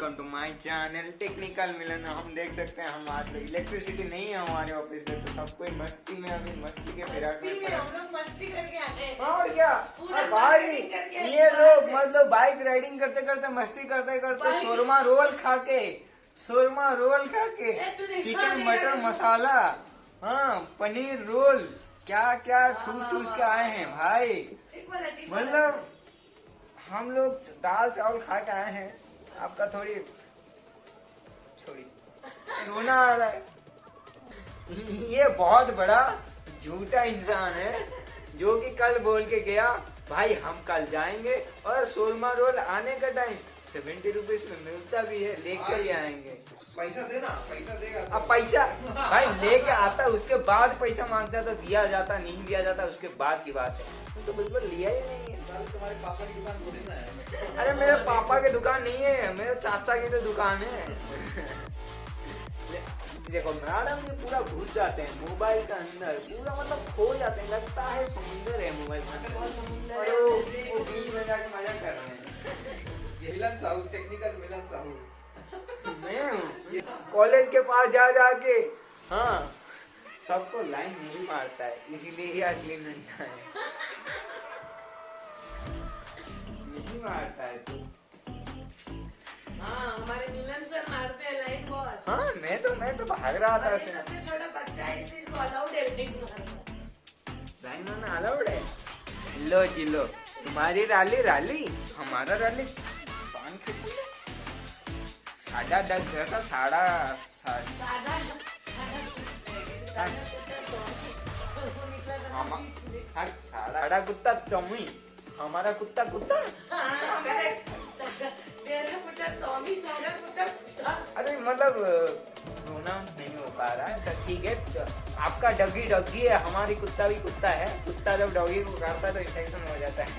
Welcome to my channel technical Milan. हम देख सकते हैं, हम आज तो इलेक्ट्रिसिटी नहीं है हमारे ऑफिस में, तो सब कोई मस्ती में, अभी मस्ती के फिराक में पड़ा। हम लोग मस्ती करके आते हैं। और क्या भाई, ये लोग मतलब बाइक राइडिंग करते करते, मस्ती करते करते, शोरमा रोल खा के चिकन मटर मसाला, हाँ पनीर रोल, क्या क्या ठूस के आए हैं भाई। मतलब हम लोग दाल चावल खा के आए हैं, आपका थोड़ी रोना आ रहा है। ये बहुत बड़ा झूठा इंसान है जो कि कल बोल के गया भाई हम कल जाएंगे, और शोरमा रोल आने का टाइम 70 रुपीज में मिलता भी है, लेकर ही आएंगे। पैसा देना, पैसा देगा। अब पैसा भाई लेके आता, उसके बाद पैसा मांगता तो दिया जाता, नहीं दिया जाता उसके बाद की बात है, तो बिल्कुल लिया ही नहीं है। तुम्हारे पापा की दुकान थोड़ी ना है। अरे मेरे पापा की दुकान नहीं है, मेरे चाचा की तो दुकान है। देखो मैडम ये पूरा घुस जाते हैं मोबाइल के अंदर, पूरा मतलब खो जाते हैं, लगता है समुंदर है मोबाइल में, और वो बीच में जाके मजा कर रहे हैं। मिलन साहू, टेक्निकल मिलन साहू मैं हूँ कॉलेज के पास जा जाके, हाँ सबको लाइन नहीं मारता है, इसीलिए ही असली नंगा है, नहीं मारता है तू। हाँ हमारे मिलन सर मारते हैं लाइन बहुत। हाँ मैं तो भाग रहा था, ये सबसे छोटा बच्चा है इसलिए इसको अलाउड है लाइन मारना। लाइन मारना अलाउड है। लो जी लो, तुम्हारी राली हमारा राली पान खेती है। साढ़ा दस जैसा साढ़ा कुत्ता टॉमी, हमारा कुत्ता अरे मतलब रोना नहीं हो पा रहा है, तो ठीक है, तो आपका डॉगी है, हमारी कुत्ता भी कुत्ता है, कुत्ता जब डॉगी को काटता है तो इन्फेक्शन हो जाता है।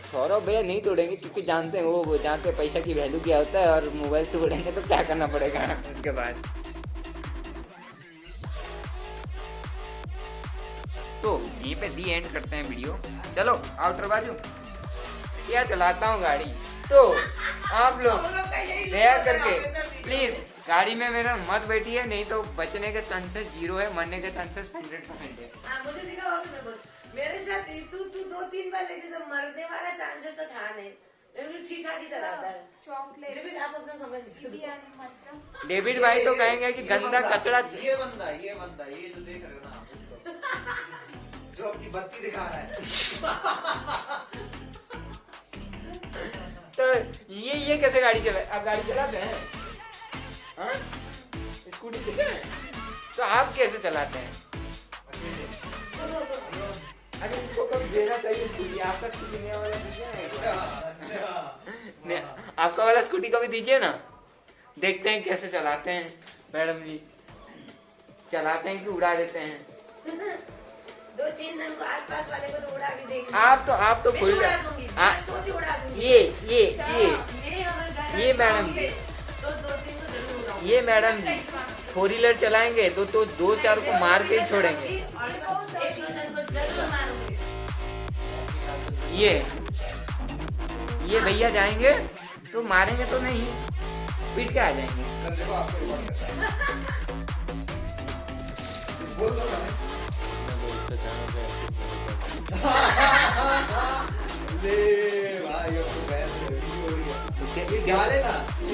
सौरभ भैया नहीं तोड़ेंगे, क्योंकि जानते हैं वो जानते हैं पैसा की वैल्यू क्या होता है, और मोबाइल तोड़ेंगे तो क्या करना पड़ेगा उसके बाद। तो यहीं पे दी एंड करते हैं वीडियो। चलो आउटर बाजू क्या चलाता हूँ गाड़ी, तो आप लोग दया करके प्लीज गाड़ी में मेरा मत बैठिए, नहीं तो बचने के चांसेस 0 है, मरने के चांसेस 100% है। मुझे दिखा मेरे साथ तू 2-3 बार लेके जब मरने वाला चांसेस तो था नहीं, ठीक चलाता है। चॉकलेट आप अपना कमेंट। डेविड भाई तो कहेंगे कि गंदा कचरा। ये बंदा ये जो देख रहे हो ना आप इसको, जो अपनी बत्ती दिखा रहा है। तो ये कैसे गाड़ी चला, आप गाड़ी चलाते हैं, हाँ स्कूटी सीखे हैं, तो आप कैसे चलाते हैं? अरे इनको कभी देना चाहिए स्कूटी, आपका स्कूटी नया वाला दीजिए ना, आपका वाला स्कूटी कभी दीजिए ना, देखते हैं कैसे चलाते हैं। मैडम जी चलाते हैं कि उड़ा देते हैं? 2-3 जन को आसपास वाले को तो उड़ा के देख। आप तो खुल ये मैडम जी, तो 2-3 को जरूर उड़ाऊंगी। ये मैडम जी 4 व्हीलर चलाएंगे तो 2-4 को मार के ही छोड़ेंगे। और 1-2 जन को जरूर मारूंगी। ये भैया जाएंगे तो मारेंगे तो नहीं, पीट के आ जाएंगे। देखो आपको रिकॉर्ड करता है, बोल दो ना। ले भाई अब तो बहस हो रही है,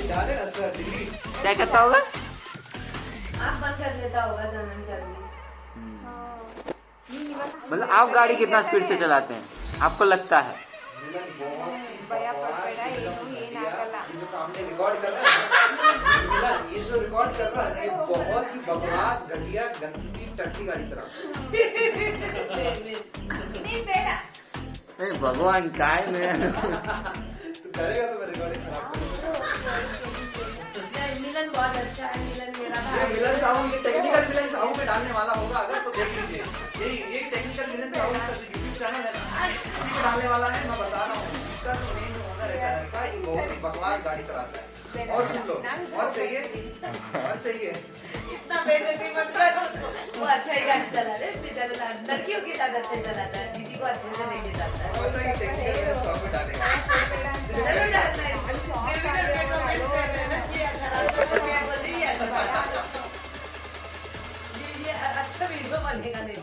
डाले ना सर डिलीट। क्या करता होगा? आप बंद कर देता होगा जनन सर भी। मतलब आप गाड़ी कितना स्पीड से चलाते हैं, आपको लगता है? ये जो सामने रिकॉर्ड कर रहा है, ये जो रिकॉर्ड कर रहा है, बहुत ही बकवास घटिया गंदी टट्टी गाड़ी चला। भगवान काय में तू करेगा तो मैं रिकॉर्डिंग खराब करूंगा। मिलन बहुत अच्छा है, मिलन मेरा ये मिलन साहू, ये टेक्निकल मिलन साहू में डालने वाला होगा अगर, तो देख लीजिए, ये टेक्निकल मिलन साहू का जो यूट्यूब चैनल है ना, इसी में डालने वाला है। मैं बता रहा हूँ, इसका जो मेन ओनर है चैनल का, ये बहुत ही बकवास गाड़ी चलाता है। और सुन लो, और चाहिए, और चाहिए। इतना बेइज्जती मत कर उसको। वो अच्छा ही गाड़ी चला रहे, बेचारा लड़कियों के साथ अच्छे चलाता है, दीदी को अच्छे से लेके जाता है। पता ही टेक्निकल में सॉफ्टवेयर डालेगा। जरूर डालना है। अच्छा वीडियो बनेगा नहीं।